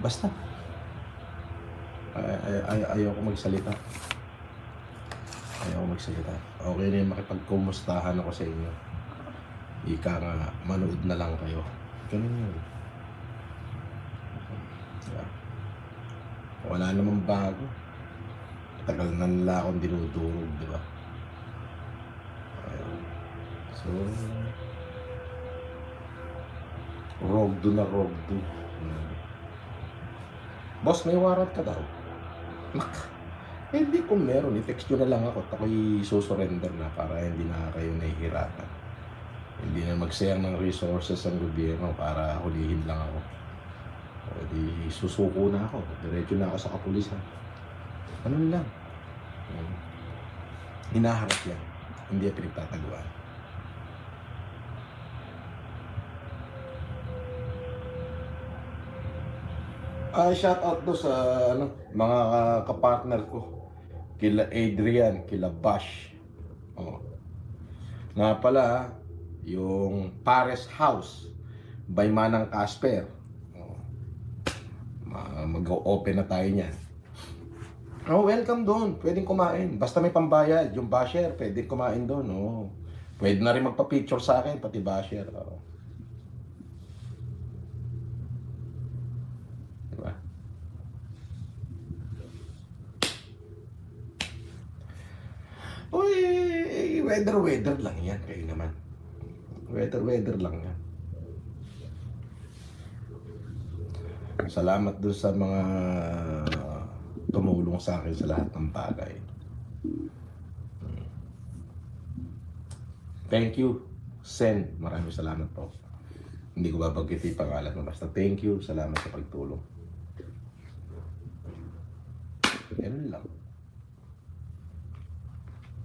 Basta. Ayoko magsalita. Ayoko magsalita. Okay na yung makipagkumustahan ako sa inyo. Ika nga, manood na lang kayo. Ganun yun. Diba? Wala namang bago. Tagal na nila akong dinudurog, di ba? So, rogdo na rogdo. Boss, may warrant ka daw. Hindi ko meron. I-text nyo na lang ako. Ako'y susurrender na para hindi na kayo nahihirapan. Hindi na magsayang ng resources ang gobyerno para hulihin lang ako. O di susuko na ako. Diretso na ako sa kapulisan. Ano lang. Hinaharap yan. Hindi yan pinagtataguan. Shout out do sa mga kapartner ko. Kila Adrian, kila Bash. Oh. Nga pala, yung Paris House by Manang Casper. Oh. Mag-open na tayo niyan. Oh, welcome doon. Pwedeng kumain. Basta may pambayad. Yung basher, pwedeng kumain doon. Oh. Pwede na rin magpa-picture sa akin, pati basher. Oh. Diba? Uy, weather lang yan. Kayo naman. Weather lang yan. Salamat doon sa mga tumulong sa akin sa lahat ng bagay. Thank you, Sen. Maraming salamat po. Hindi ko babagkit yung pangalan mo. Basta thank you. Salamat sa pagtulong. Ganun lang.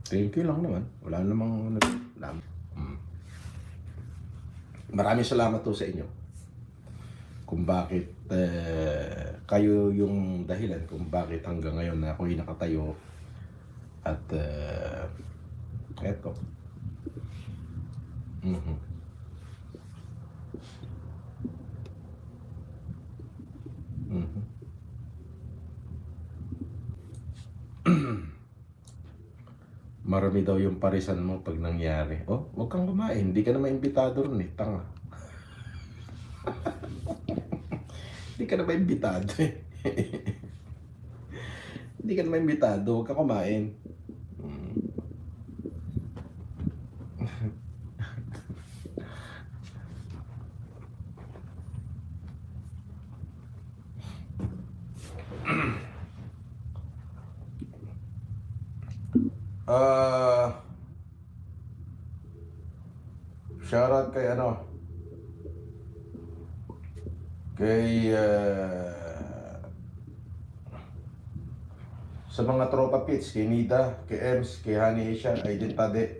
Thank you lang naman. Wala namang Maraming salamat po sa inyo. Kung bakit kayo yung dahilan kung bakit hanggang ngayon na ako'y nakatayo at eto. Marami daw yung parisan mo pag nangyari. Oh, huwag kang kumain. Hindi ka na maimbitado ron eh. Tanga. Hindi ka na maimbitado eh. Hindi ka na maimbitado. Huwag ka kumain. Shoutout kay kay sa mga tropa pits, kay Nida, kay Ems, kay Honey Asian, Identiade,